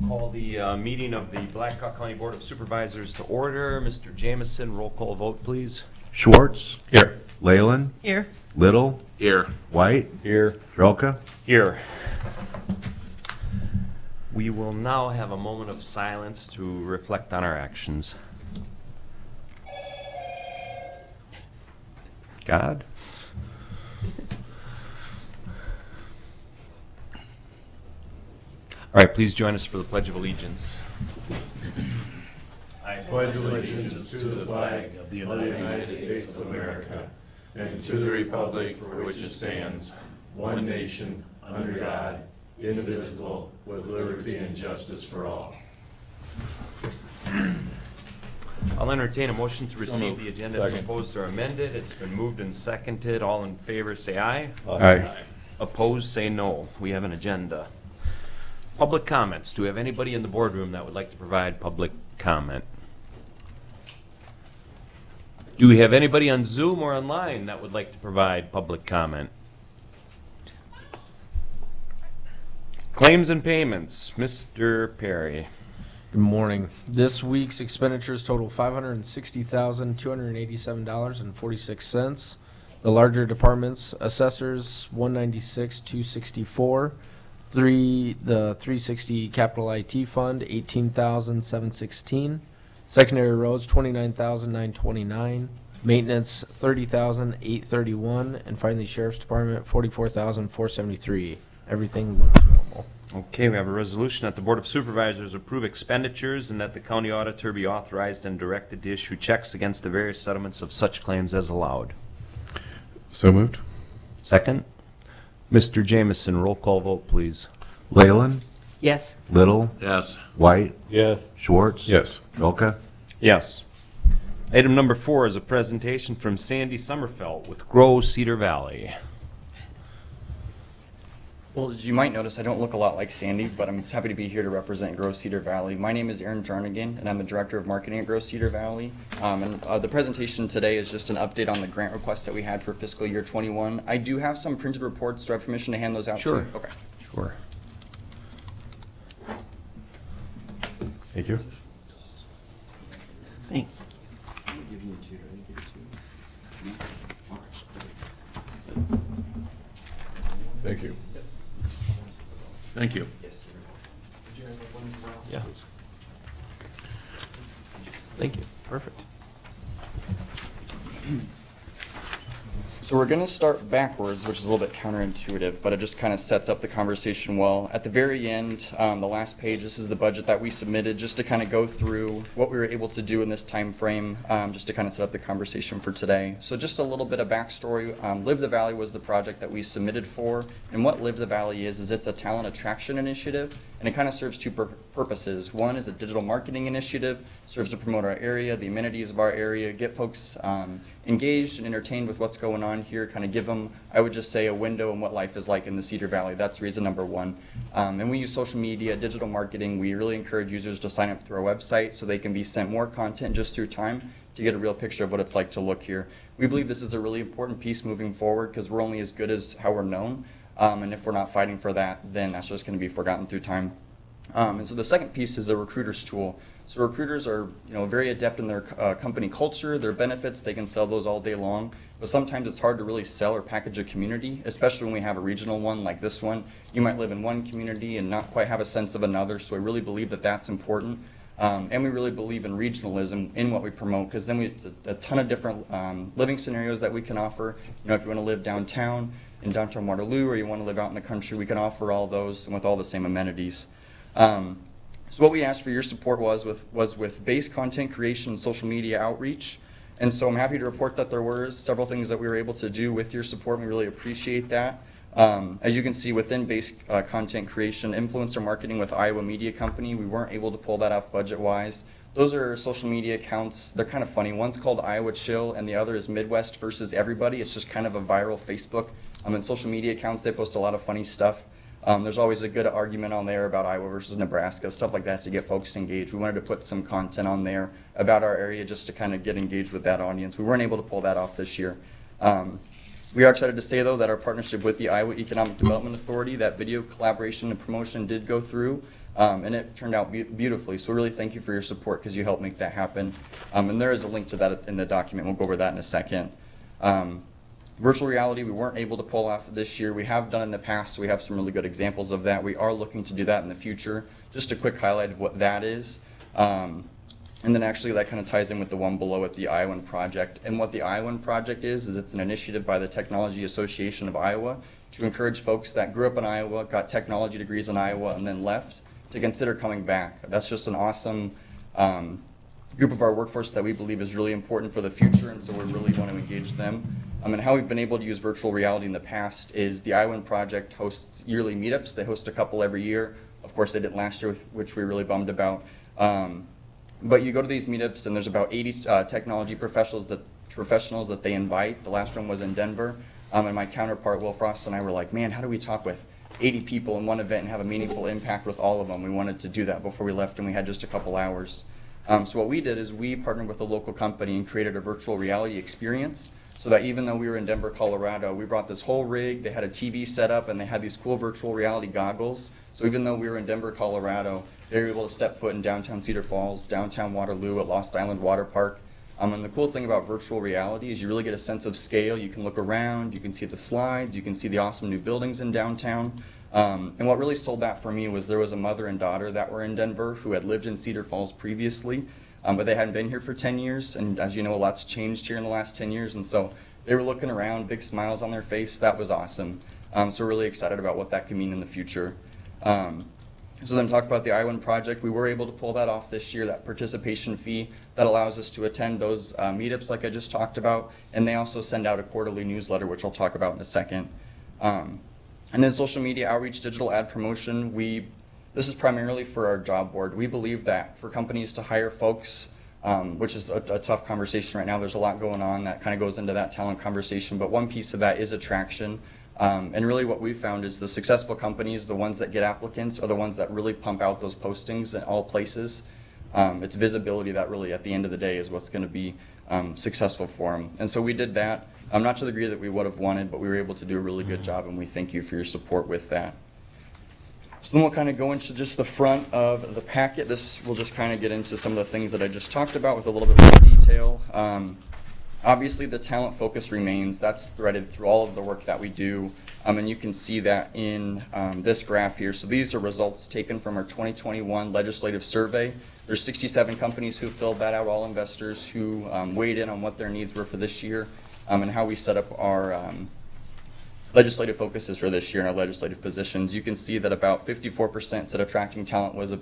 Call the meeting of the Blackhawk County Board of Supervisors to order. Mr. Jamison, roll call vote, please. Schwartz. Here. Leyland. Here. Little. Here. White. Here. Drelka. Here. We will now have a moment of silence to reflect on our actions. God. All right, please join us for the Pledge of Allegiance. I Pledge allegiance to the flag of the United States of America and to the republic for which it stands, one nation, under God, indivisible, with liberty and justice for all. I'll entertain a motion to receive moved. the agenda as Second. proposed or amended. It's been moved and seconded. All in favor, say aye. Aye. Opposed, say no. We have an agenda. Public comments. Do we have anybody in the boardroom that would like to provide public comment? Do we have anybody on Zoom or online that would like to provide public comment? Claims and payments. Mr. Perry. Good morning. This week's expenditures total $560,287.46. The larger departments, assessors, $196,264. The 360 capital IT fund, $18,716. Secondary roads, $29,929. Maintenance, $30,831. And finally, sheriff's department, $44,473. Everything looks normal. Okay, we have a resolution that the Board of Supervisors approve expenditures and that the county auditor be authorized and directed to issue checks against the various settlements of such claims as allowed. So moved. Second, Mr. Jamison, roll call vote, please. Leyland. Yes. Little. Yes. White. Yes. Schwartz. Yes. Drelka. Yes. Item number 4 is a presentation from Sandy Sommerfeld with Grow Cedar Valley. Well, as you might notice, I don't look a lot like Sandy, but I'm happy to be here to represent Grow Cedar Valley. My name is Aaron Jarnigan, and I'm the Director of Marketing at Grow Cedar Valley. The presentation today is just an update on the grant request that we had for fiscal year 21. I do have some printed reports. Do I have permission to hand those out? Sure. To you? Okay. Sure. Thank you. Thanks. Thank you. Thank you. Yeah. Thank you. Perfect. So we're going to start backwards, which is a little bit counterintuitive, but it just kind of sets up the conversation well. At the very end, the last page, this is the budget that we submitted, just to kind of go through what we were able to do in this time frame, just to kind of set up the conversation for today. So just a little bit of backstory. Live the Valley was the project that we submitted for, and what Live the Valley is it's a talent attraction initiative, and it kind of serves two purposes. One is a digital marketing initiative, serves to promote our area, the amenities of our area, get folks engaged and entertained with what's going on here, kind of give them, I would just say, a window on what life is like in the Cedar Valley. That's reason number one. And we use social media, digital marketing. We really encourage users to sign up through our website so they can be sent more content just through time to get a real picture of what it's like to look here. We believe this is a really important piece moving forward because we're only as good as how we're known. And if we're not fighting for that, then that's just going to be forgotten through time. And so the second piece is a recruiter's tool. So recruiters are, very adept in their company culture, their benefits. They can sell those all day long. But sometimes it's hard to really sell or package a community, especially when we have a regional one like this one. You might live in one community and not quite have a sense of another. So I really believe that that's important. And we really believe in regionalism in what we promote, because then it's a ton of different living scenarios that we can offer. If you want to live downtown, in downtown Waterloo, or you want to live out in the country, we can offer all those and with all the same amenities. So what we asked for your support was with base content creation and social media outreach. And so I'm happy to report that there were several things that we were able to do with your support, and we really appreciate that. As you can see, within base content creation, influencer marketing with Iowa Media Company, we weren't able to pull that off budget-wise. Those are social media accounts. They're kind of funny. One's called Iowa Chill, and the other is Midwest versus Everybody. It's just kind of a viral Facebook. And social media accounts, they post a lot of funny stuff. There's always a good argument on there about Iowa versus Nebraska, stuff like that to get folks engaged. We wanted to put some content on there about our area just to kind of get engaged with that audience. We weren't able to pull that off this year. We are excited to say, though, that our partnership with the Iowa Economic Development Authority, that video collaboration and promotion did go through. And it turned out beautifully. So we really thank you for your support because you helped make that happen. And there is a link to that in the document. We'll go over that in a second. Virtual reality, we weren't able to pull off this year. We have done in the past, so we have some really good examples of that. We are looking to do that in the future. Just a quick highlight of what that is. And then actually that kind of ties in with the one below it, the Iowan Project. And what the Iowan Project is it's an initiative by the Technology Association of Iowa to encourage folks that grew up in Iowa, got technology degrees in Iowa, and then left to consider coming back. That's just an awesome group of our workforce that we believe is really important for the future, and so we really want to engage them. And how we've been able to use virtual reality in the past is the Iowan Project hosts yearly meetups. They host a couple every year. Of course, they did last year, which we're really bummed about. But you go to these meetups, and there's about 80 technology professionals that they invite. The last one was in Denver, and my counterpart, Will Frost, and I were like, man, how do we talk with 80 people in one event and have a meaningful impact with all of them? We wanted to do that before we left, and we had just a couple hours. So what we did is we partnered with a local company and created a virtual reality experience so that even though we were in Denver, Colorado, we brought this whole rig, they had a TV set up, and they had these cool virtual reality goggles. So even though we were in Denver, Colorado, they were able to step foot in downtown Cedar Falls, downtown Waterloo, at Lost Island Water Park. And the cool thing about virtual reality is you really get a sense of scale. You can look around, you can see the slides, you can see the awesome new buildings in downtown. And what really sold that for me was there was a mother and daughter that were in Denver who had lived in Cedar Falls previously, but they hadn't been here for 10 years. And as you know, a lot's changed here in the last 10 years. And so they were looking around, big smiles on their face. That was awesome. So we're really excited about what that could mean in the future. So then talk about the Iowan Project. We were able to pull that off this year, that participation fee that allows us to attend those meetups like I just talked about. And they also send out a quarterly newsletter, which I'll talk about in a second. And then social media outreach, digital ad promotion. This is primarily for our job board. We believe that for companies to hire folks, which is a tough conversation right now. There's a lot going on that kind of goes into that talent conversation. But one piece of that is attraction. And really what we've found is the successful companies, the ones that get applicants, are the ones that really pump out those postings in all places. It's visibility that really at the end of the day is what's going to be successful for them. And so we did that. Not to the degree that we would have wanted, but we were able to do a really good job, and we thank you for your support with that. So then we'll kind of go into just the front of the packet. This will just kind of get into some of the things that I just talked about with a little bit more detail. Obviously, the talent focus remains. That's threaded through all of the work that we do, and you can see that in this graph here. So these are results taken from our 2021 legislative survey. There's 67 companies who filled that out, all investors who weighed in on what their needs were for this year. And how we set up our legislative focuses for this year in our legislative positions. You can see that about 54% said attracting talent was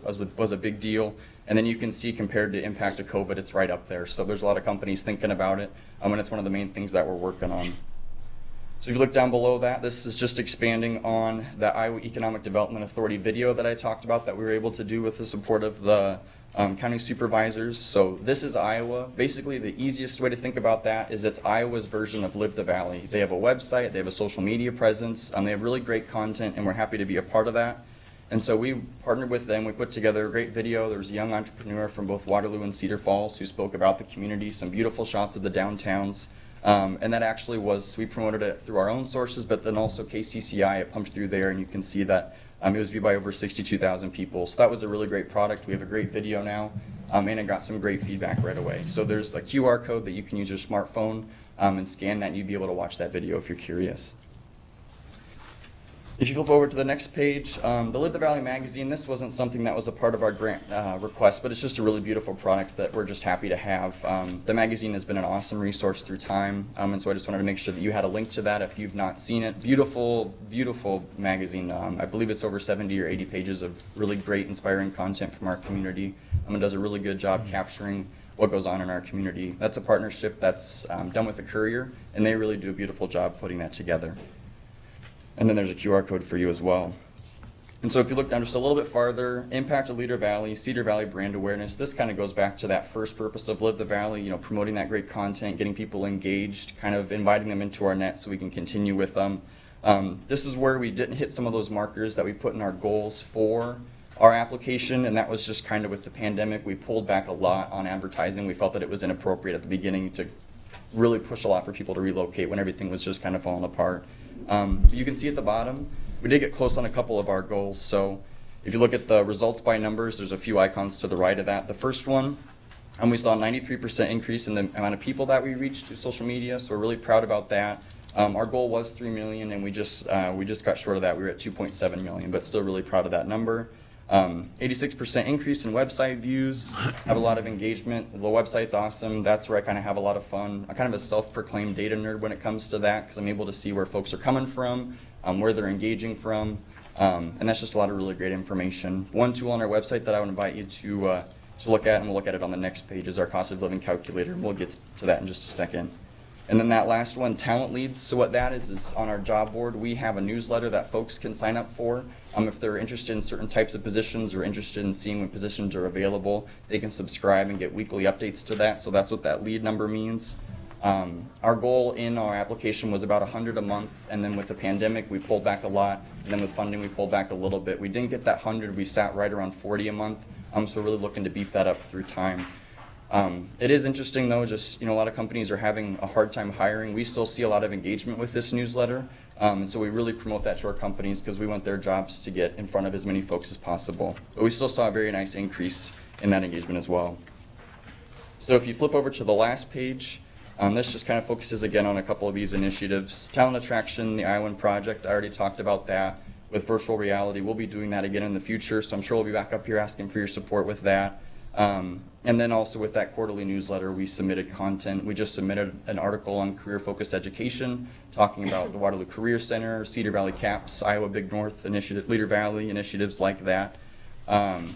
a big deal. And then you can see compared to impact of COVID, it's right up there. So there's a lot of companies thinking about it, and it's one of the main things that we're working on. So if you look down below that, this is just expanding on the Iowa Economic Development Authority video that I talked about that we were able to do with the support of the county supervisors. So this is Iowa. Basically, the easiest way to think about that is it's Iowa's version of Live the Valley. They have a website, they have a social media presence, they have really great content, and we're happy to be a part of that. And so we partnered with them. We put together a great video. There was a young entrepreneur from both Waterloo and Cedar Falls who spoke about the community, some beautiful shots of the downtowns. And that actually we promoted it through our own sources, but then also KCCI, it pumped through there, and you can see that it was viewed by over 62,000 people. So that was a really great product. We have a great video now, and it got some great feedback right away. So there's a QR code that you can use your smartphone and scan that, and you'd be able to watch that video if you're curious. If you flip over to the next page, the Live the Valley magazine, this wasn't something that was a part of our grant request, but it's just a really beautiful product that we're just happy to have. The magazine has been an awesome resource through time, and so I just wanted to make sure that you had a link to that if you've not seen it. Beautiful, beautiful magazine. I believe it's over 70 or 80 pages of really great, inspiring content from our community. It does a really good job capturing what goes on in our community. That's a partnership that's done with the Courier, and they really do a beautiful job putting that together. And then there's a QR code for you as well. And so if you look down just a little bit farther, impact of Cedar Valley brand awareness, this kind of goes back to that first purpose of Live the Valley, promoting that great content, getting people engaged, kind of inviting them into our net so we can continue with them. This is where we didn't hit some of those markers that we put in our goals for our application, and that was just kind of with the pandemic. We pulled back a lot on advertising. We felt that it was inappropriate at the beginning to really push a lot for people to relocate when everything was just kind of falling apart. You can see at the bottom, we did get close on a couple of our goals. So If you look at the results by numbers, there's a few icons to the right of that. The first one, and we saw a 93% increase in the amount of people that we reached through social media, so we're really proud about that. Our goal was 3 million, and we just got short of that. We were at 2.7 million, but still really proud of that number. 86% increase in website views, have a lot of engagement. The website's awesome. That's where I kind of have a lot of fun. I'm kind of a self-proclaimed data nerd when it comes to that, because I'm able to see where folks are coming from, where they're engaging from, and that's just a lot of really great information. One tool on our website that I would invite you to look at, and we'll look at it on the next page, is our cost of living calculator, and we'll get to that in just a second. And then that last one, talent leads. So what that is on our job board, we have a newsletter that folks can sign up for. If they're interested in certain types of positions or interested in seeing when positions are available, they can subscribe and get weekly updates to that. So that's what that lead number means. Our goal in our application was about 100 a month, and then with the pandemic, we pulled back a lot, and then with funding, we pulled back a little bit. We didn't get that 100, we sat right around 40 a month, so we're really looking to beef that up through time. It is interesting though, just, a lot of companies are having a hard time hiring. We still see a lot of engagement with this newsletter, and so we really promote that to our companies because we want their jobs to get in front of as many folks as possible. But we still saw a very nice increase in that engagement as well. So if you flip over to the last page, this just kind of focuses again on a couple of these initiatives. Talent attraction, the Iowan project, I already talked about that. With virtual reality, we'll be doing that again in the future, so I'm sure we'll be back up here asking for your support with that. And then also with that quarterly newsletter, we submitted content. We just submitted an article on career-focused education, talking about the Waterloo Career Center, Cedar Valley CAPS, Iowa Big North Initiative, Leader Valley initiatives like that. And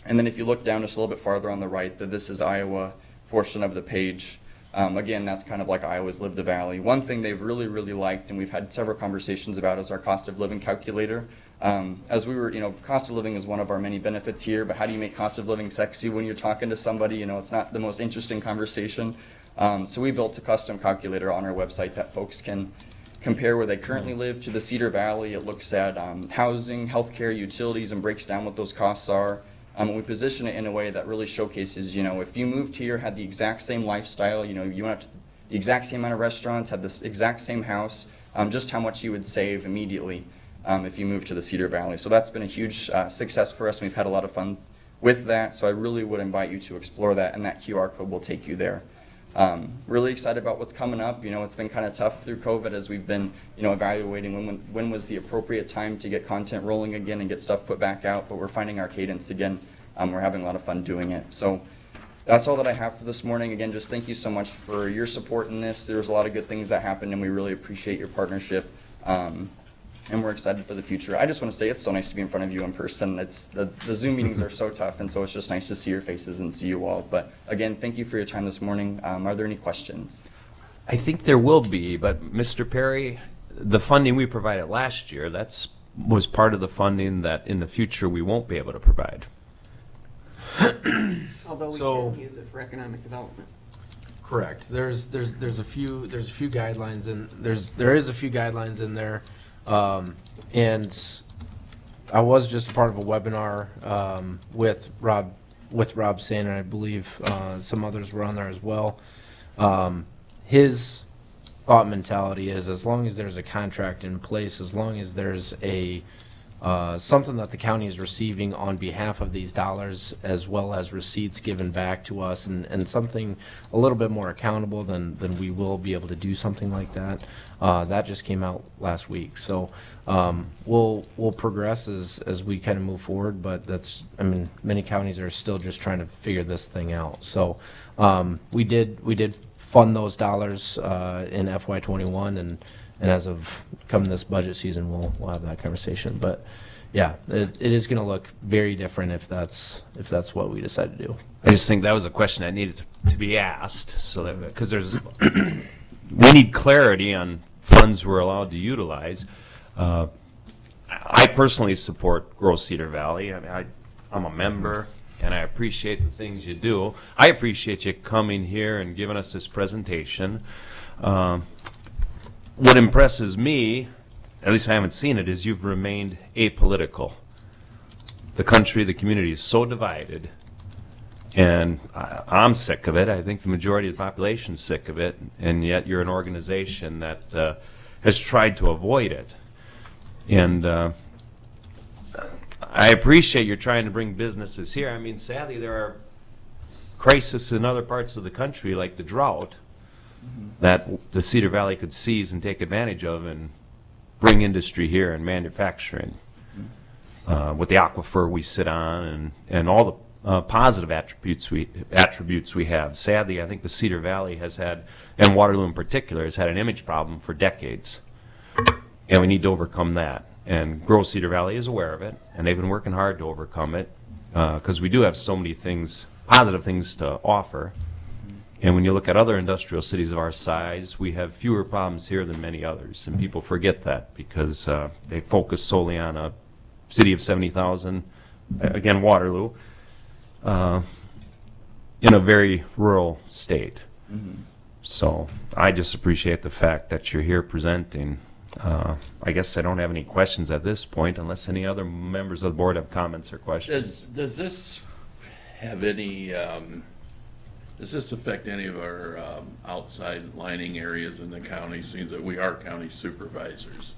then if you look down just a little bit farther on the right, the This is Iowa portion of the page, again, that's kind of like Iowa's Live the Valley. One thing they've really, really liked, and we've had several conversations about, is our cost of living calculator. As we were, cost of living is one of our many benefits here, but how do you make cost of living sexy when you're talking to somebody? It's not the most interesting conversation. So we built a custom calculator on our website that folks can compare where they currently live to the Cedar Valley. It looks at housing, healthcare, utilities, and breaks down what those costs are. And we position it in a way that really showcases, if you moved here, had the exact same lifestyle, you went to the exact same amount of restaurants, had this exact same house, just how much you would save immediately if you moved to the Cedar Valley. So that's been a huge success for us. We've had a lot of fun with that, so I really would invite you to explore that, and that QR code will take you there. Really excited about what's coming up. It's been kind of tough through COVID as we've been, evaluating when was the appropriate time to get content rolling again and get stuff put back out, but we're finding our cadence again. We're having a lot of fun doing it. So that's all that I have for this morning. Again, just thank you so much for your support in this. There's a lot of good things that happened, and we really appreciate your partnership. And we're excited for the future. I just want to say it's so nice to be in front of you in person. The Zoom meetings are so tough, and so it's just nice to see your faces and see you all. But again, thank you for your time this morning. Are there any questions? I think there will be, but Mr. Perry, the funding we provided last year, was part of the funding that in the future we won't be able to provide. Although we So- can use it for economic development. Correct. There's a few guidelines and there is a few guidelines in there, and I was just a part of a webinar with Rob Sand, and I believe some others were on there as well. His thought mentality is, as long as there's a contract in place, as long as there's a something that the county is receiving on behalf of these dollars, as well as receipts given back to us, and something a little bit more accountable, then we will be able to do something like that. That just came out last week, so we'll progress as we kind of move forward. But many counties are still just trying to figure this thing out. So we did fund those dollars in FY21, and as of come this budget season, we'll have that conversation. But yeah, it is going to look very different if that's what we decide to do. I just think that was a question that needed to be asked, so that because we need clarity on funds we're allowed to utilize. I personally support Grow Cedar Valley. I'm a member, and I appreciate the things you do. I appreciate you coming here and giving us this presentation. What impresses me, at least I haven't seen it, is you've remained apolitical. The country, the community is so divided, and I'm sick of it. I think the majority of the population's sick of it, and yet you're an organization that has tried to avoid it. And I appreciate you're trying to bring businesses here. I mean, sadly, there are crises in other parts of the country, like the drought, that the Cedar Valley could seize and take advantage of and bring industry here and manufacturing. With the aquifer we sit on and all the positive attributes we have. Sadly, I think the Cedar Valley has had, and Waterloo in particular, has had an image problem for decades. And we need to overcome that. And Grow Cedar Valley is aware of it, and they've been working hard to overcome it, because we do have so many things, positive things to offer. And when you look at other industrial cities of our size, we have fewer problems here than many others. And people forget that because they focus solely on a city of 70,000, again, Waterloo, in a very rural state. So I just appreciate the fact that you're here presenting. I guess I don't have any questions at this point, unless any other members of the board have comments or questions. Does this have any, does this affect any of our outside lining areas in the county, seeing that we are county supervisors?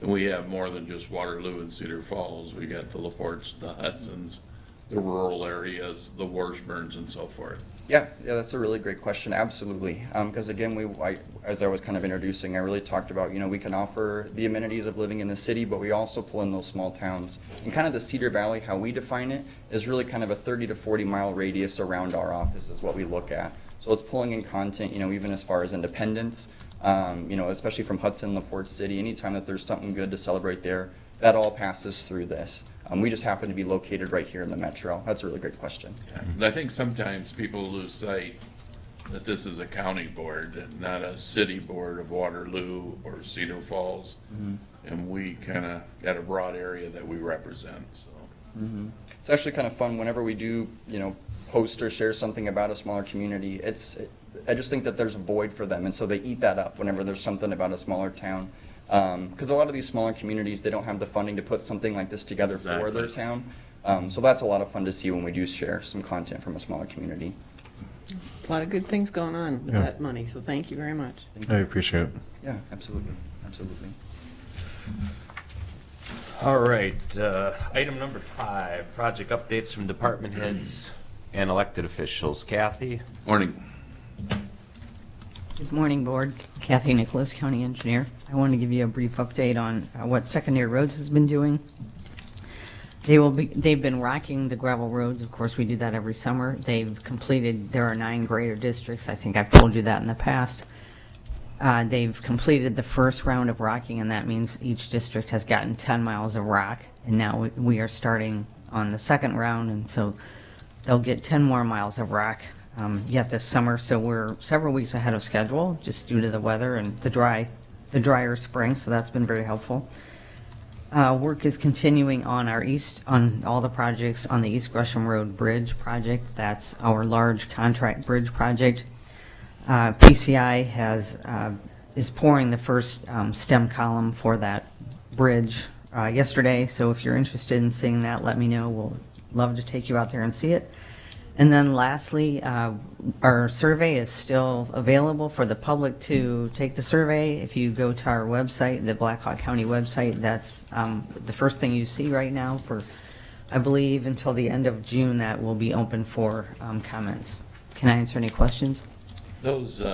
And we have more than just Waterloo and Cedar Falls. We got the LaPortes, the Hudsons, the rural areas, the Washburns, and so forth. Yeah, that's a really great question. Absolutely. Because again, as I was kind of introducing, I really talked about, we can offer the amenities of living in the city, but we also pull in those small towns. And kind of the Cedar Valley, how we define it, is really kind of a 30 to 40 mile radius around our office is what we look at. So it's pulling in content, even as far as independence, especially from Hudson, LaPorte City. Anytime that there's something good to celebrate there, that all passes through this. We just happen to be located right here in the metro. That's a really great question. Yeah. I think sometimes people lose sight that this is a county board and not a city board of Waterloo or Cedar Falls. And we kind of got a broad area that we represent. So. It's actually kind of fun whenever we do, post or share something about a smaller community. I just think that there's a void for them, and so they eat that up whenever there's something about a smaller town. Because a lot of these smaller communities, they don't have the funding to put something like this together for their town. So that's a lot of fun to see when we do share some content from a smaller community. A lot of good things going on with that money, so thank you very much. I appreciate it. Yeah, absolutely. Absolutely. All right, item number 5, project updates from department heads and elected officials. Kathy? Morning. Good morning, Board. Kathy Nicholas, County Engineer. I want to give you a brief update on what Secondary Roads has been doing. They've been rocking the gravel roads. Of course, we do that every summer. They've completed, there are 9 greater districts. I think I've told you that in the past. They've completed the first round of rocking, and that means each district has gotten 10 miles of rock. And now we are starting on the second round, and so they'll get 10 more miles of rock yet this summer. So we're several weeks ahead of schedule, just due to the weather and the drier spring. So that's been very helpful. Work is continuing on on all the projects on the East Gresham Road Bridge project. That's our large contract bridge project. PCI is pouring the first stem column for that bridge yesterday. So if you're interested in seeing that, let me know. We'll love to take you out there and see it. And then lastly, our survey is still available for the public to take the survey. If you go to our website, the Blackhawk County website, that's the first thing you see right now for, I believe, until the end of June, that will be open for comments. Can I answer any questions? Those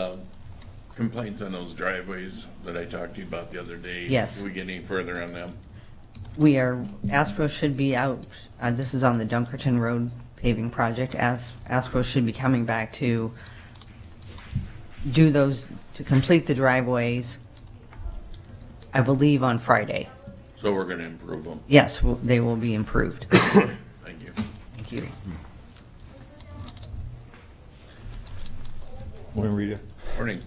complaints on those driveways that I talked to you about the other day. Yes. Are we getting any further on them? ASPRO should be out. This is on the Dunkerton Road paving project. ASPRO should be coming back to to complete the driveways, I believe, on Friday. So we're going to improve them. Yes, they will be improved. Thank you. Thank you. Morning, Rita. Morning.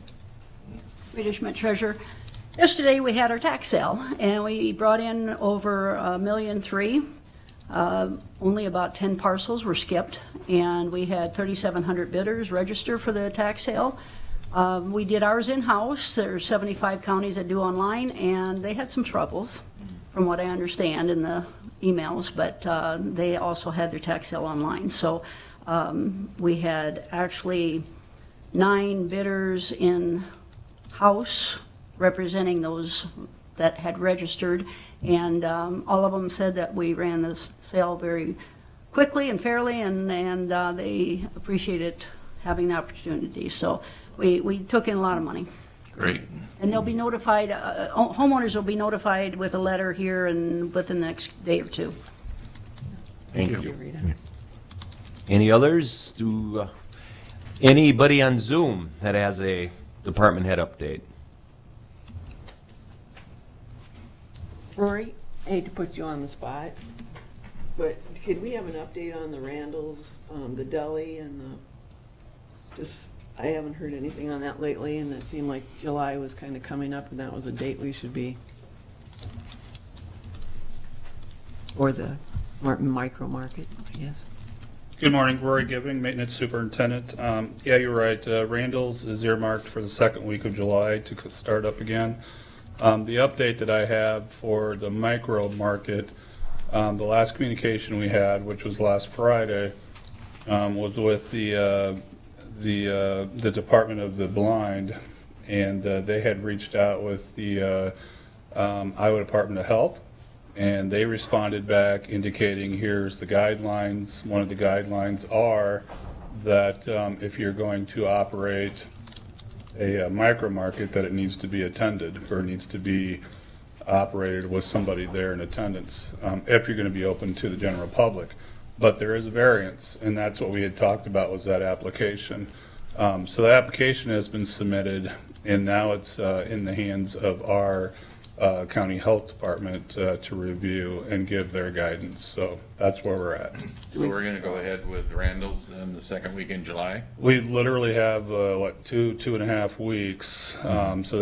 Rita Schmidt, Treasurer. Yesterday, we had our tax sale, and we brought in over $1.3 million. Only about 10 parcels were skipped, and we had 3,700 bidders register for the tax sale. We did ours in-house. There's 75 counties that do online, and they had some troubles, from what I understand in the emails, but they also had their tax sale online. So we had actually 9 bidders in-house representing those that had registered, and all of them said that we ran this sale very quickly and fairly, and they appreciated having the opportunity. So we took in a lot of money. Great. And they'll be notified, homeowners will be notified with a letter here and within the next day or two. Thank Thank you. you, Rita. Any others? Anybody on Zoom that has a department head update? Rory, I hate to put you on the spot, but could we have an update on the Randalls, the deli and I haven't heard anything on that lately, and it seemed like July was kind of coming up, and that was a date we should be. Or the micro market, I guess. Good morning, Rory Giving, Maintenance Superintendent. Yeah, you're right. Randall's is earmarked for the second week of July to start up again. The update that I have for the micro market, the last communication we had, which was last Friday, was with the Department of the Blind, and they had reached out with the Iowa Department of Health. And they responded back indicating, here's the guidelines. One of the guidelines are that if you're going to operate a micro market, that it needs to be attended or needs to be operated with somebody there in attendance if you're going to be open to the general public. But there is a variance, and that's what we had talked about was that application. So that application has been submitted, and now it's in the hands of our county health department to review and give their guidance. So that's where we're at. So we're going to go ahead with Randall's then the second week in July? We literally have, 2.5 weeks. So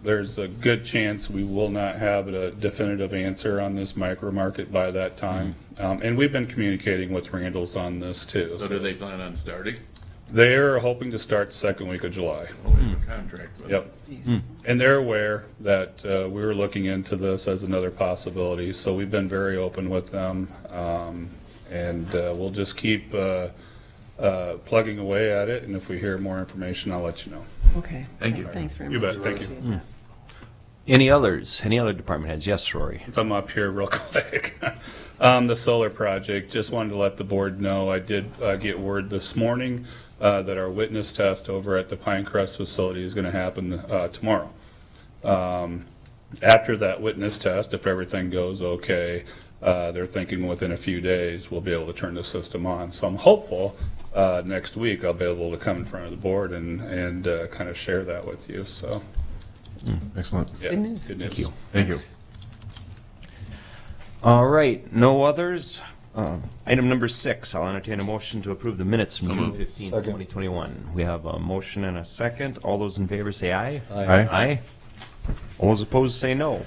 there's a good chance we will not have a definitive answer on this micro market by that time. And we've been communicating with Randall's on this too. So do they plan on starting? They're hoping to start the second week of July. Oh, we have a contract. with them. Yep. And they're aware that we were looking into this as another possibility, so we've been very open with them. And we'll just keep plugging away at it, and if we hear more information, I'll let you know. Okay. Thank you. Thanks very You much. bet, thank you. Appreciate that. Any others? Any other department heads? Yes, Rory. So I'm up here real quick. The solar project, just wanted to let the board know, I did get word this morning that our witness test over at the Pinecrest facility is going to happen tomorrow. After that witness test, if everything goes okay, they're thinking within a few days we'll be able to turn the system on. So I'm hopeful next week I'll be able to come in front of the board and kind of share that with you. So, Excellent. yeah, Good news. Good news. Thank you. Thank you. All right, no others? Item number 6, I'll entertain a motion to approve the minutes from June 15th, 2021. We have a motion and a second. All those in favor say aye. Aye. Aye. All those opposed say no.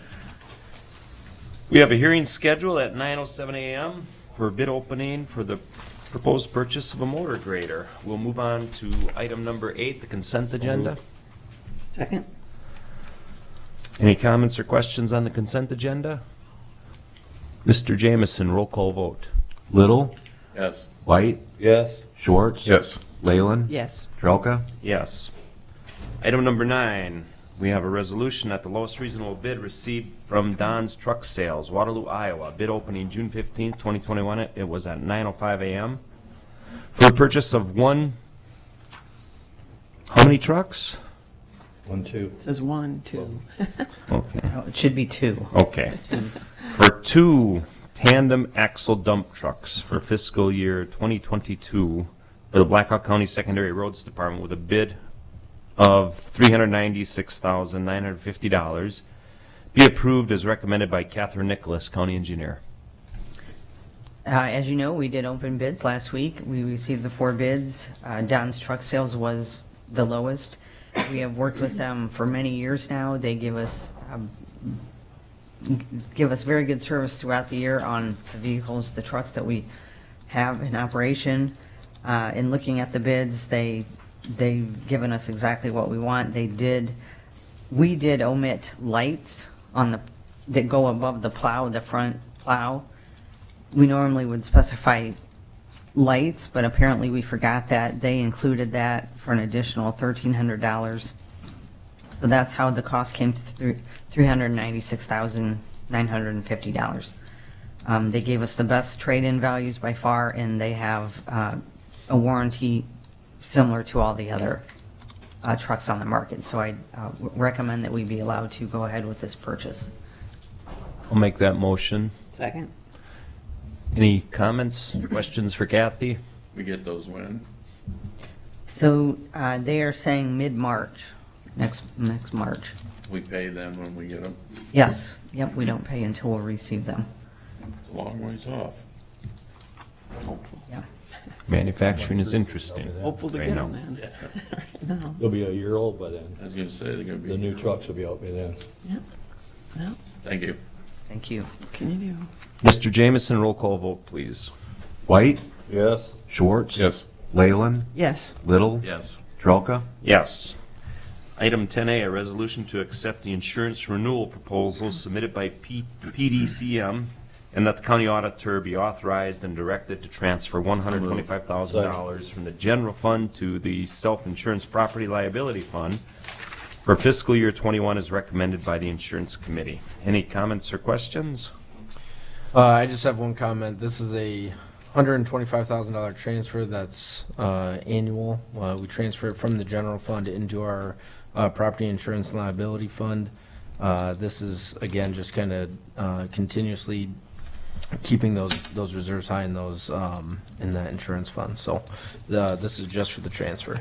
We have a hearing scheduled at 9:07 a.m. for a bid opening for the proposed purchase of a motor grader. We'll move on to item number 8, the consent agenda. Second? Any comments or questions on the consent agenda? Mr. Jamison, roll call vote. Little, Yes. White, Yes. Schwartz. Yes. Leyland. Yes. Trelka. Yes. Item number 9, we have a resolution that the lowest reasonable bid received from Don's Truck Sales, Waterloo, Iowa. Bid opening June 15th, 2021. It was at 9:05 a.m. For the purchase of how many trucks? 1, 2. It says 1, 2. Okay. Oh, it should be 2. Okay. For 2 tandem axle dump trucks for fiscal year 2022 for the Blackhawk County Secondary Roads Department with a bid of $396,950. Be approved as recommended by Catherine Nicholas, County Engineer. As you know, we did open bids last week. We received the 4 bids. Don's Truck Sales was the lowest. We have worked with them for many years now. They give us very good service throughout the year on the vehicles, the trucks that we have in operation. In looking at the bids, they've given us exactly what we want. We did omit lights that go above the plow, the front plow. We normally would specify lights, but apparently we forgot that. They included that for an additional $1,300. So that's how the cost came to $396,950. They gave us the best trade-in values by far, and they have a warranty similar to all the other trucks on the market. So I recommend that we be allowed to go ahead with this purchase. I'll make that motion. Second. Any comments, questions for Kathy? We get those when? So they are saying mid-March, next March. We pay them when we get them. Yes, yep, we don't pay until we receive them. It's a long ways off. Yeah. Manufacturing is interesting. Hopeful to right get now. them then. No, They'll be a year old by then. I was gonna say, they're gonna be. The new trucks will be out by then. no, Thank you. Thank you. can you do? Mr. Jameson, roll call vote, please. White, Yes. Schwartz. Yes. Leyland, Yes. Little, Yes. Trelka. Yes. Item 10A, a resolution to accept the insurance renewal proposal submitted by PDCM, and that the county auditor be authorized and directed to transfer $125,000 from the general fund to the self-insurance property liability fund for fiscal year 21 as recommended by the insurance committee. Any comments or questions? I just have one comment. This is a $125,000 transfer that's annual. We transfer it from the general fund into our property insurance liability fund. This is, again, just kind of continuously keeping those reserves high in those in that insurance fund. So this is just for the transfer.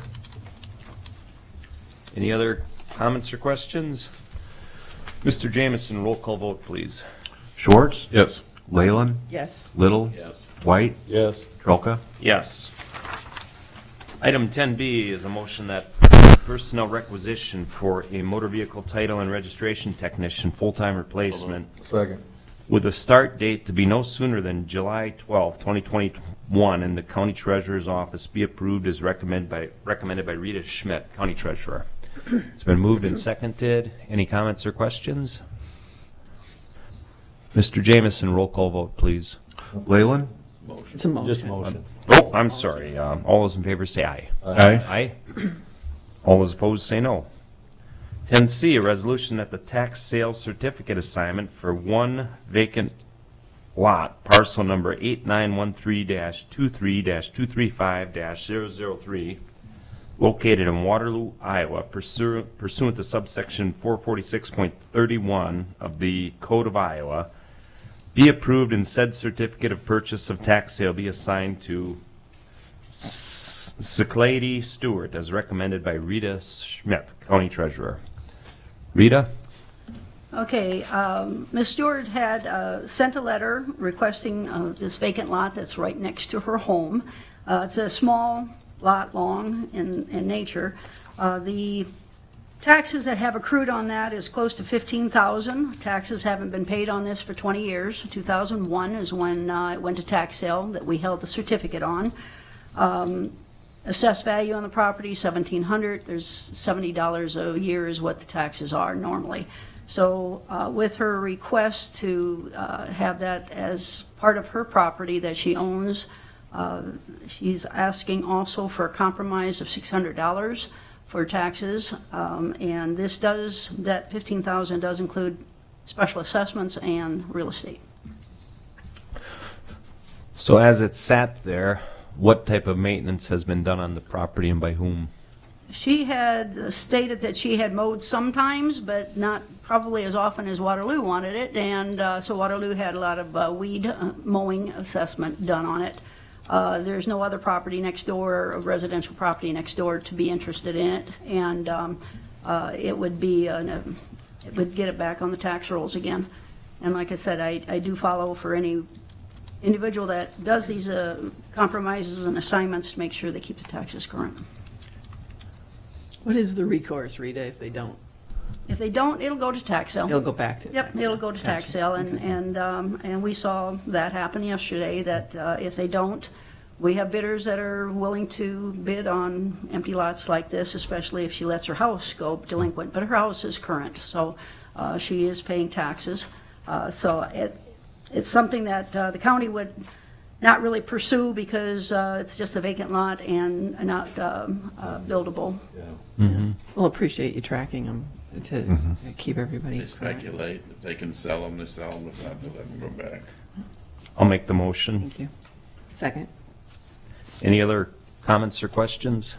Any other comments or questions? Mr. Jameson, roll call vote, please. Schwartz, Yes. Leyland, Yes. Little, Yes. White, Yes. Trelka. Yes. Item 10B is a motion that personnel requisition for a motor vehicle title and registration technician, full-time replacement, Second. with a start date to be no sooner than July 12, 2021, in the county treasurer's office be approved as recommended by Rita Schmidt, county treasurer. It's been moved and seconded. Any comments or questions? Mr. Jameson, roll call vote, please. Leyland, It's a Just motion. motion. Oh, I'm sorry. All those in favor say aye. Aye. Aye. All those opposed say no. 10C, a resolution that the tax sales certificate assignment for one vacant lot, parcel number 8913-23-235-003, located in Waterloo, Iowa, pursuant to subsection 446.31 of the Code of Iowa, be approved and said certificate of purchase of tax sale be assigned to Saclady Stewart as recommended by Rita Schmidt, County Treasurer. Rita? Okay, Ms. Stewart had sent a letter requesting this vacant lot that's right next to her home. It's a small lot, long in nature. The taxes that have accrued on that is close to $15,000. Taxes haven't been paid on this for 20 years. 2001 is when it went to tax sale that we held the certificate on. Assessed value on the property, $1,700. There's $70 a year is what the taxes are normally. So with her request to have that as part of her property that she owns, she's asking also for a compromise of $600 for taxes. And this does, that $15,000 does include special assessments and real estate. So as it sat there, what type of maintenance has been done on the property and by whom? She had stated that she had mowed sometimes, but not probably as often as Waterloo wanted it, and so Waterloo had a lot of weed mowing assessment done on it. There's no other property next door, a residential property next door to be interested in it, and it would be, it would get it back on the tax rolls again. And like I said, I do follow for any individual that does these compromises and assignments to make sure they keep the taxes current. What is the recourse, Rita, if they don't? If they don't, it'll go to tax sale. It'll go back to. Yep, tax. it'll go to tax Gotcha. sale, and we saw that happen yesterday, that if they don't, we have bidders that are willing to bid on empty lots like this, especially if she lets her house go delinquent, but her house is current, so she is paying taxes. So it's something that the county would not really pursue because it's just a vacant lot and not buildable. Yeah. Well, appreciate you tracking them to keep everybody. They speculate, if they can sell them, they sell them, if not, they let them go back. I'll make the motion. Thank you. Second? Any other comments or questions?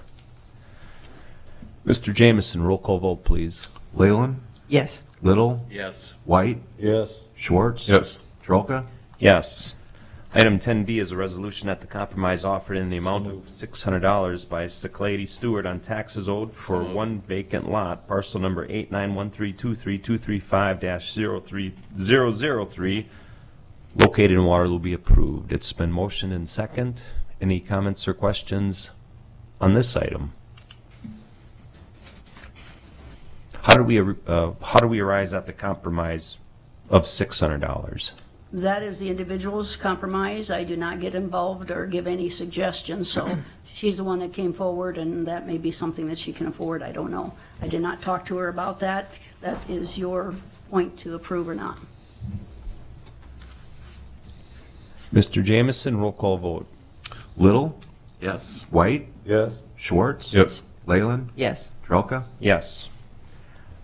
Mr. Jameson, roll call vote, please. Leyland, Yes. Little, Yes. White, Yes. Schwartz. Yes. Trelka. Yes. Item 10B is a resolution that the compromise offered in the amount of $600 by Saclady Stewart on taxes owed for one vacant lot, parcel number 891323235-03003, located in Waterloo, be approved. It's been motioned and second. Any comments or questions on this item? How do we arise at the compromise of $600? That is the individual's compromise. I do not get involved or give any suggestions, so she's the one that came forward, and that may be something that she can afford. I don't know. I did not talk to her about that. That is your point to approve or not. Mr. Jameson, roll call vote. Little, Yes. White, Yes. Schwartz. Yes. Leyland, Yes. Trelka. Yes.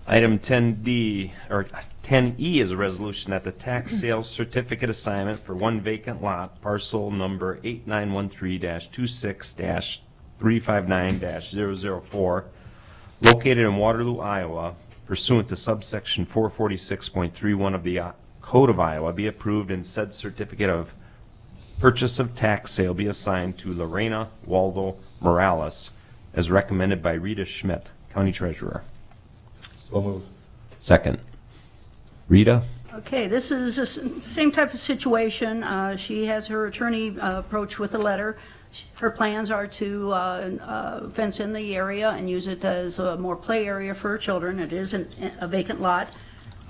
Item 10D, or 10E is a resolution that the tax sales certificate assignment for one vacant lot, parcel number 8913-26-359-004, located in Waterloo, Iowa, pursuant to subsection 446.31 of the Code of Iowa, be approved and said certificate of purchase of tax sale be assigned to Lorena Waldo Morales, as recommended by Rita Schmidt, County Treasurer. So moved. Second. Rita? Okay, this is the same type of situation. She has her attorney approach with a letter. Her plans are to fence in the area and use it as a more play area for her children. It is a vacant lot.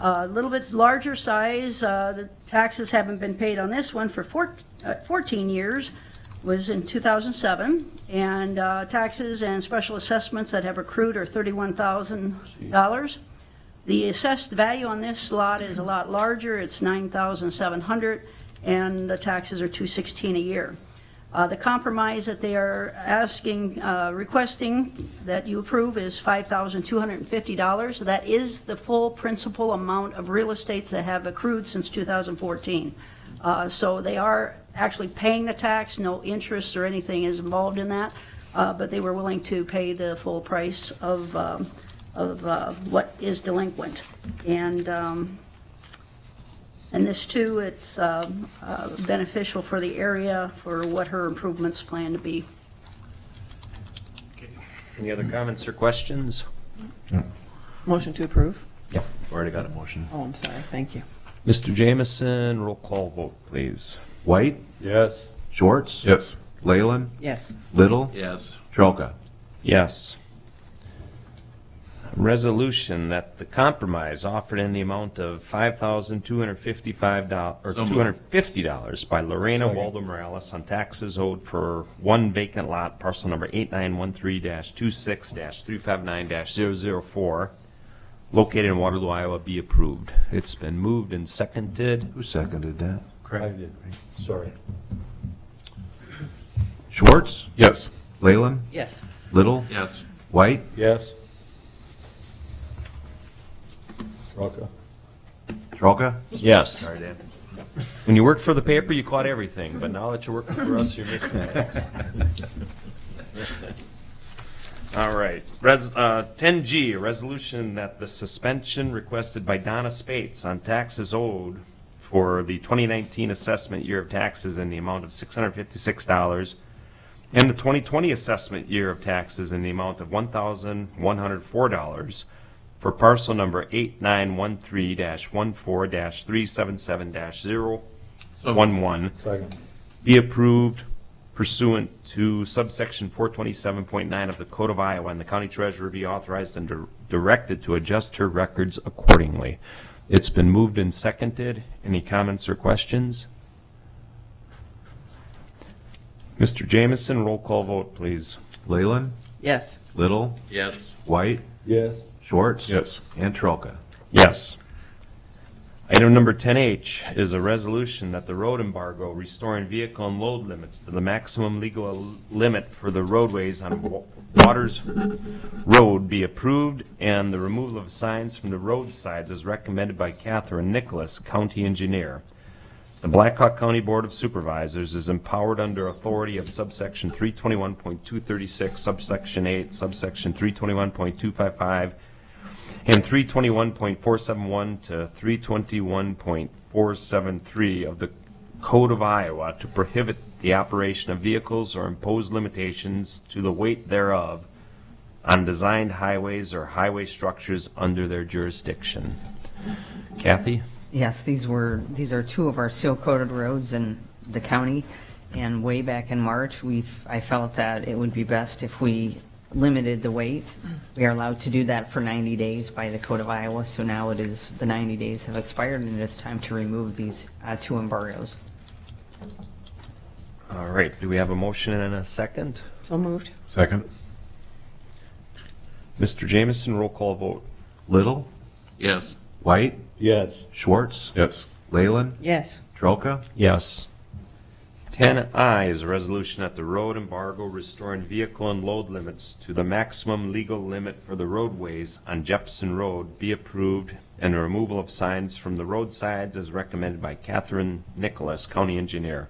A little bit larger size. The taxes haven't been paid on this one for 14 years. Was in 2007, and taxes and special assessments that have accrued are $31,000. The assessed value on this lot is a lot larger. It's $9,700, and the taxes are $216 a year. The compromise that they are asking, requesting that you approve is $5,250. That is the full principal amount of real estates that have accrued since 2014. So they are actually paying the tax, no interest or anything is involved in that, but they were willing to pay the full price of what is delinquent. And this too, it's beneficial for the area for what her improvements plan to be. Any other comments or questions? Motion to approve? Yep. Already got a motion. Oh, I'm sorry. Thank you. Mr. Jameson, roll call vote, please. White, Yes. Schwartz. Yes. Leyland, Yes. Little, Yes. Trelka. Yes. Resolution that the compromise offered in the amount of $5,255 or So moved. $250 by Lorena Second. Waldo Morales on taxes owed for one vacant lot, parcel number 8913-26-359-004, located in Waterloo, Iowa, be approved. It's been moved and seconded. Who seconded that? I did. Sorry. Schwartz, Yes. Leyland, Yes. Little, Yes. White, Yes. Trelka. Trelka. Yes. Sorry, Dan. When you worked for the paper, you caught everything, but now that you're working for us, you're missing things. All right. 10G, a resolution that the suspension requested by Donna Spates on taxes owed for the 2019 assessment year of taxes in the amount of $656 and the 2020 assessment year of taxes in the amount of $1,104 for parcel number 8913-14-377-011 Second. be approved pursuant to subsection 427.9 of the Code of Iowa, and the county treasurer be authorized and directed to adjust her records accordingly. It's been moved and seconded. Any comments or questions? Mr. Jameson, roll call vote, please. Leyland, Yes. Little, Yes. White, Yes. Schwartz. Yes. And Trelka. Yes. Item number 10H is a resolution that the road embargo restoring vehicle and load limits to the maximum legal limit for the roadways on Waters Road be approved and the removal of signs from the roadsides as recommended by Catherine Nicholas, County Engineer. The Blackhawk County Board of Supervisors is empowered under authority of subsection 321.236, subsection 8, subsection 321.255, and 321.471 to 321.473 of the Code of Iowa to prohibit the operation of vehicles or impose limitations to the weight thereof on designed highways or highway structures under their jurisdiction. Kathy? Yes, these are two of our seal-coated roads in the county, and way back in March, I felt that it would be best if we limited the weight. We are allowed to do that for 90 days by the Code of Iowa, so now the 90 days have expired, and it is time to remove these two embargoes. All right, do we have a motion and a second? So moved. Second. Mr. Jameson, roll call vote. Little, Yes. White, Yes. Schwartz, Yes. Leyland, Yes. Trelka, Yes. 10I is a resolution that the road embargo restoring vehicle and load limits to the maximum legal limit for the roadways on Jepson Road be approved and the removal of signs from the roadsides as recommended by Catherine Nicholas, County Engineer.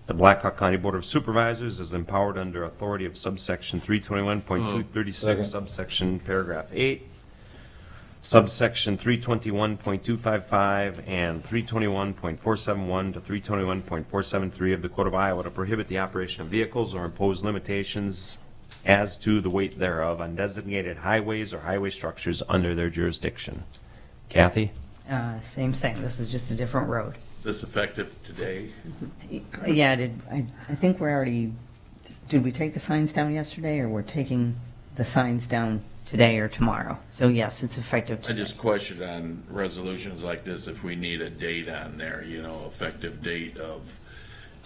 The Blackhawk County Board of Supervisors is empowered under authority of subsection 321.236, subsection paragraph 8, subsection 321.255 and 321.471 to 321.473 of the Code of Iowa to prohibit the operation of vehicles or impose limitations as to the weight thereof on designated highways or highway structures under their jurisdiction. Kathy? Same thing, this is just a different road. Is this effective today? Yeah, I think did we take the signs down yesterday, or we're taking the signs down today or tomorrow? So yes, it's effective I today. just question on resolutions like this if we need a date on there, effective date of,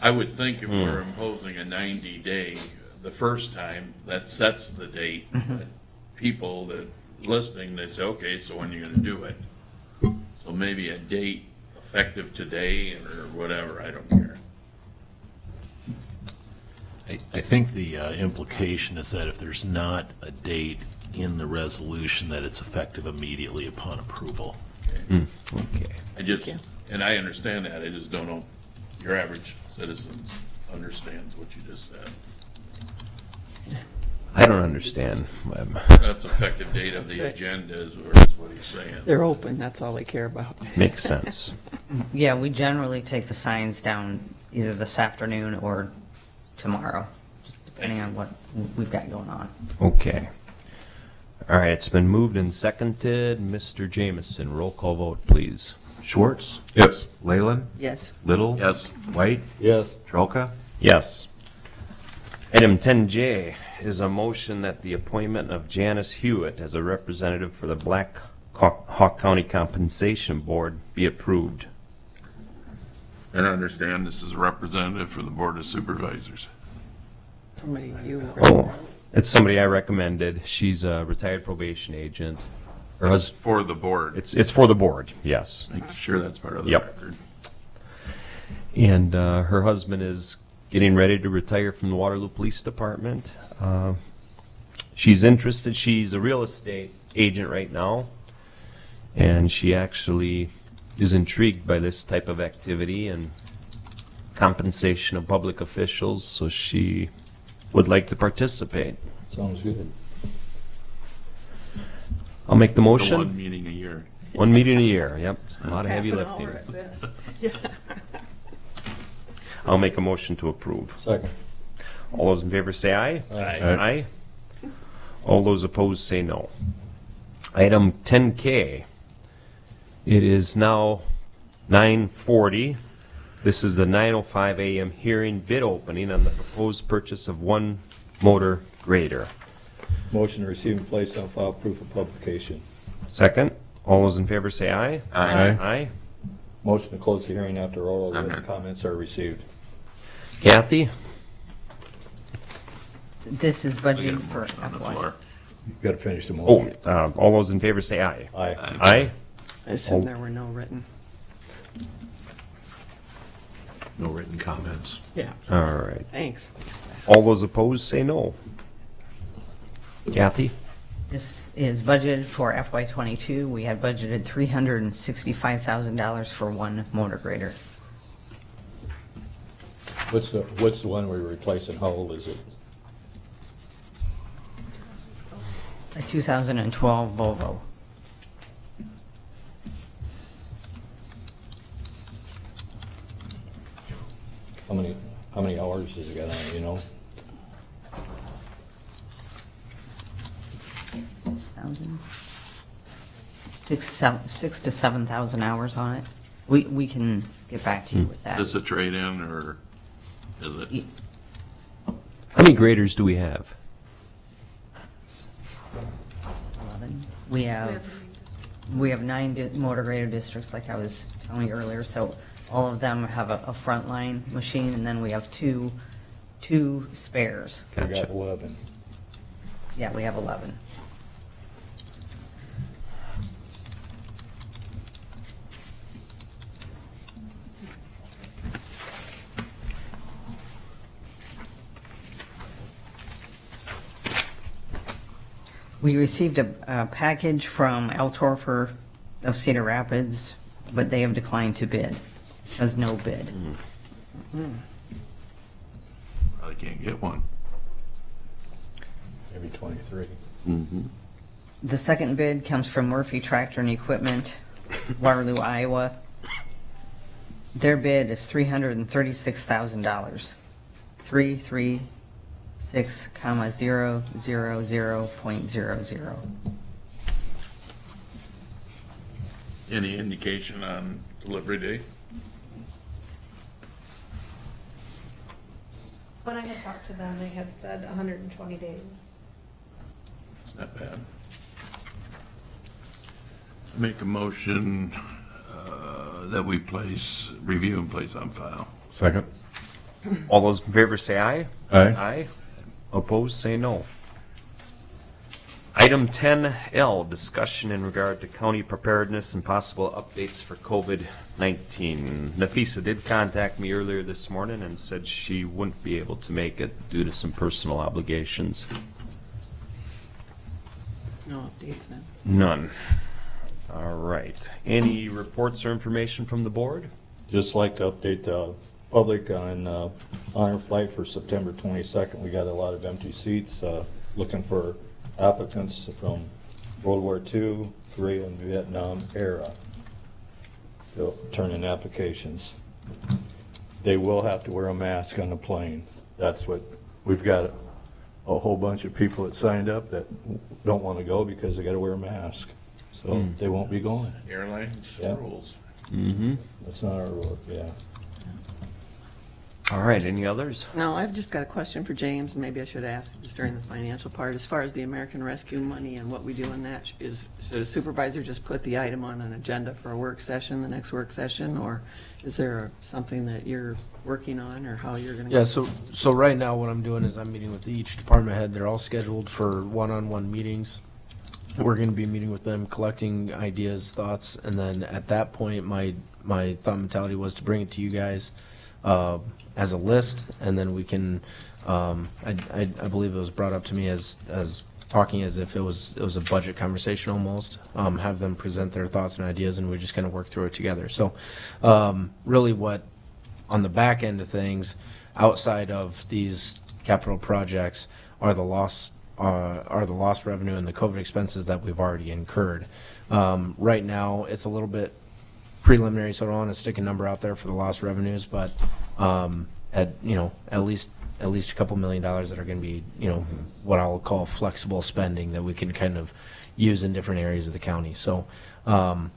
I would think if we're imposing a 90-day the first time, that sets the date. But people that listening, they say, okay, so when are you going to do it? So maybe a date effective today or whatever, I don't care. I think the implication is that if there's not a date in the resolution, that it's effective immediately upon approval. Okay. And I understand that, I just don't know if your average citizen understands what you just said. I don't understand. That's effective date of the That's right. agenda is what he's saying. They're open, that's all they care about. Makes sense. Yeah, we generally take the signs down either this afternoon or tomorrow, just depending on what we've got going on. Okay. All right, it's been moved and seconded. Mr. Jameson, roll call vote, please. Schwartz, Yes. Leyland, Yes. Little, Yes. White, Yes. Trelka, Yes. Item 10J is a motion that the appointment of Janice Hewitt as a representative for the Black Hawk County Compensation Board be approved. And I understand this is a representative for the Board of Supervisors. Somebody you. Oh, it's somebody I recommended. She's a retired probation agent. For the board. It's for the board, yes. Make sure that's part of the Yep. record. And her husband is getting ready to retire from the Waterloo Police Department. She's interested. She's a real estate agent right now, and she actually is intrigued by this type of activity and compensation of public officials, so she would like to participate. Sounds good. I'll make the The motion. one meeting a year. One meeting a year, yep. It's a lot of Half heavy an lifting. hour at best. I'll make a motion to approve. Second. All those in favor say aye. Aye. All those opposed say no. Item 10K. It is now 9:40. This is the 9:05 a.m. hearing bid opening on the proposed purchase of one motor grader. Motion to receive and place on file proof of publication. Second, all those in favor say aye. Aye. Aye. Motion to close the hearing after all written Second. comments are received. Kathy? This is budgeted for On the FY. floor. You've got to finish the Oh, motion. all those in favor say aye. Aye. Aye. I assume there were no written. No written comments. Yeah. All right. Thanks. All those opposed, say no. Kathy? This is budgeted for FY '22. We had budgeted $365,000 for one motor grader. What's the one we're replacing? How old is it? A 2012 Volvo. How many hours has it got on it, you know? 6 to 7,000 hours on it. We can get back to you with that. Is this a trade-in or is it? How many graders do we have? 11. We have 9 motor grader districts, like I was telling you earlier. So all of them have a frontline machine, and then we have two spares. We Gotcha. got 11. Yeah, we have 11. We received a package from Altorfer of Cedar Rapids, but they have declined to bid. Has no bid. Probably can't get one. Maybe 23. The second bid comes from Murphy Tractor and Equipment, Waterloo, Iowa. Their bid is $336,000. 336,000.00. Any indication on delivery date? When I had talked to them, they had said 120 days. It's not bad. Make a motion that we review and place on file. Second. All those in favor say aye. Aye. Aye. Opposed, say no. Item 10L, discussion in regard to county preparedness and possible updates for COVID-19. Nafisa did contact me earlier this morning and said she wouldn't be able to make it due to some personal obligations. No updates then. None. All right. Any reports or information from the board? Just like to update the public on honor flight for September 22nd. We got a lot of empty seats, looking for applicants from World War II, Korea, and Vietnam era to turn in applications. They will have to wear a mask on the plane. That's what, we've got a whole bunch of people that signed up that don't want to go because they got to wear a mask. So they won't be going. Airlines Yeah. rules. Mm-hmm. That's not our rule, yeah. All right. Any others? No, I've just got a question for James, and maybe I should ask this during the financial part. As far as the American Rescue money and what we do in that, should the supervisor just put the item on an agenda for a work session, the next work session, or is there something that you're working on, or how you're going to? Yeah, so right now what I'm doing is I'm meeting with each department head. They're all scheduled for one-on-one meetings. We're going to be meeting with them, collecting ideas, thoughts, and then at that point, my thought mentality was to bring it to you guys as a list, and then we can. I believe it was brought up to me as talking as if it was a budget conversation almost. Have them present their thoughts and ideas, and we just kind of work through it together. So, really, what on the back end of things, outside of these capital projects, are the lost revenue and the COVID expenses that we've already incurred. Right now, it's a little bit preliminary, so I don't want to stick a number out there for the lost revenues, but at least a couple $1 million that are going to be what I'll call flexible spending that we can kind of use in different areas of the county. So that's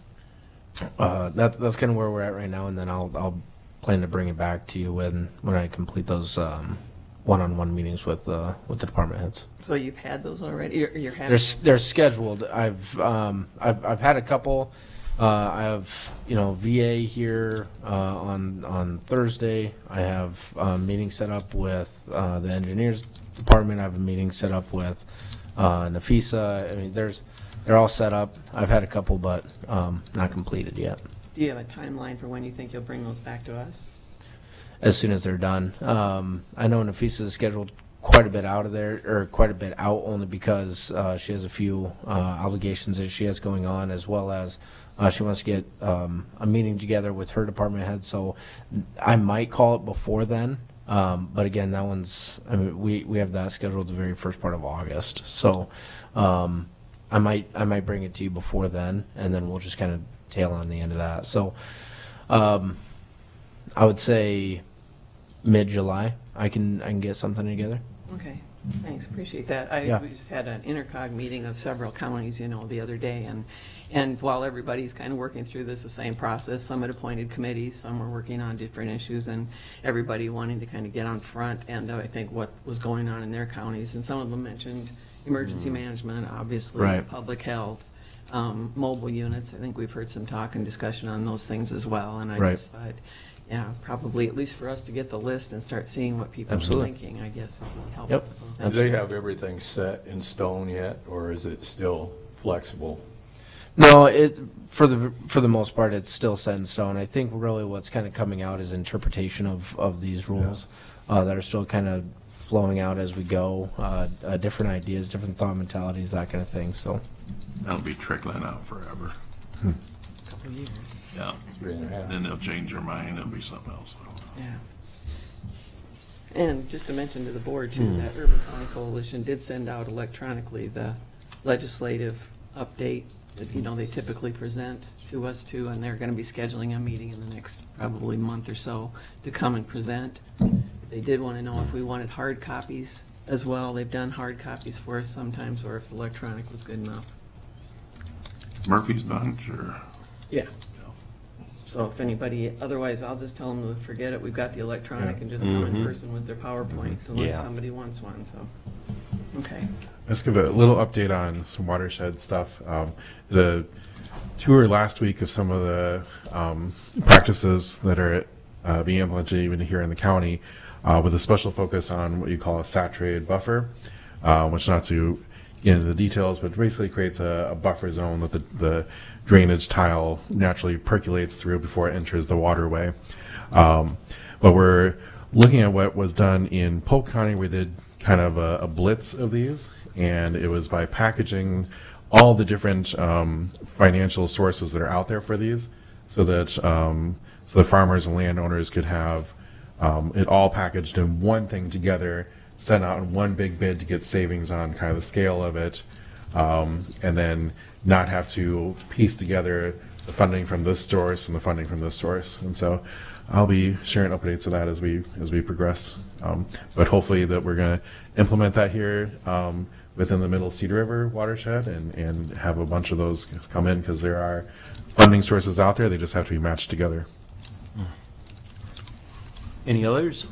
kind of where we're at right now, and then I'll plan to bring it back to you when I complete those one-on-one meetings with the department heads. So you've had those already? You're having? They're scheduled. I've had a couple. I have VA here on Thursday. I have a meeting set up with the engineers department. I have a meeting set up with Nafisa. I mean, they're all set up. I've had a couple, but not completed yet. Do you have a timeline for when you think you'll bring those back to us? As soon as they're done. I know Nafisa is scheduled quite a bit out of there, or quite a bit out, only because she has a few obligations that she has going on, as well as she wants to get a meeting together with her department head. So I might call it before then. But again, that one's, I mean, we have that scheduled the very first part of August. So I might bring it to you before then, and then we'll just kind of tail on the end of that. So I would say mid-July I can get something together. Okay, thanks, appreciate that. Yeah. We just had an intercog meeting of several counties, the other day, and while everybody's kind of working through this, the same process, some had appointed committees, some were working on different issues, and everybody wanting to kind of get on front, and I think what was going on in their counties, and some of them mentioned emergency management, obviously, Right. public health, mobile units. I think we've heard some talk and discussion on those things as well, and I Right. just thought, yeah, probably at least for us to get the list and start seeing what people are Absolutely. thinking, I guess would be helpful. Yep. So Do thank they you. have everything set in stone yet, or is it still flexible? No, for the most part, it's still set in stone. I think really what's kind of coming out is interpretation of these rules that are still kind of flowing out as we go, different ideas, different thought mentalities, that kind of thing. So That'll be trickling out forever. Couple of years. Yeah. Then they'll change their mind, it'll be something else though. Yeah. And just to mention to the board too, that Urban County Coalition did send out electronically the legislative update that, they typically present to us too, and they're gonna be scheduling a meeting in the next probably month or so to come and present. They did wanna know if we wanted hard copies as well. They've done hard copies for us sometimes, or if the electronic was good enough. Murphy's Bunch or? Yeah. So if anybody, otherwise I'll just tell them to forget it. We've got the electronic and just come in person with their PowerPoint unless Yeah. somebody wants one, so. Okay. Let's give a little update on some watershed stuff. The tour last week of some of the practices that are being implemented even here in the county, with a special focus on what you call a saturated buffer, which, not to get into the details, but basically creates a buffer zone that the drainage tile naturally percolates through before it enters the waterway. But we're looking at what was done in Polk County. We did kind of a blitz of these, and it was by packaging all the different financial sources that are out there for these, so that so the farmers and landowners could have it all packaged in one thing together, sent out in one big bid to get savings on kind of the scale of it, and then not have to piece together the funding from this source and the funding from this source. And so I'll be sharing updates of that as we progress. But hopefully that we're going to implement that here within the Middle Cedar River watershed and have a bunch of those come in, because there are funding sources out there. They just have to be matched together. Any others?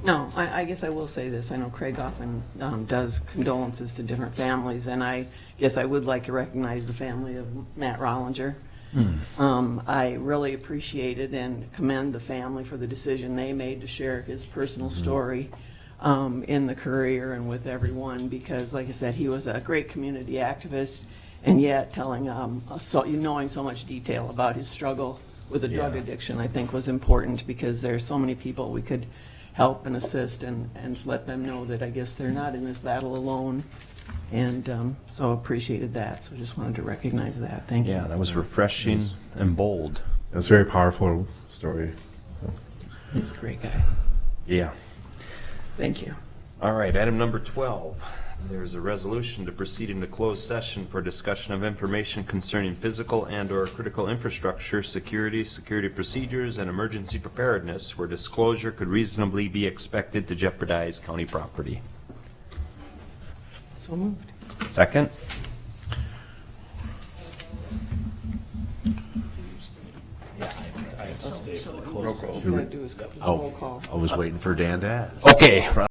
No, I guess I will say this. I know Craig often does condolences to different families, and I guess I would like to recognize the family of Matt Rollinger. I really appreciate it and commend the family for the decision they made to share his personal story in the Courier and with everyone, because, like I said, he was a great community activist, and yet telling, knowing so much detail about his struggle with a drug addiction, I think was important, because there's so many people we could help and assist and let them know that I guess they're not in this battle alone. And so appreciated that. So just wanted to recognize that. Thank you. Yeah, that was refreshing and bold. It's a very powerful story. He's a great guy. Yeah. Thank you. All right, item number 12. There's a resolution to proceed into closed session for discussion of information concerning physical and/or critical infrastructure, security procedures, and emergency preparedness, where disclosure could reasonably be expected to jeopardize county property. So moved. Second? All he's got to do is go to roll call. I was waiting for Dan to ask. Okay.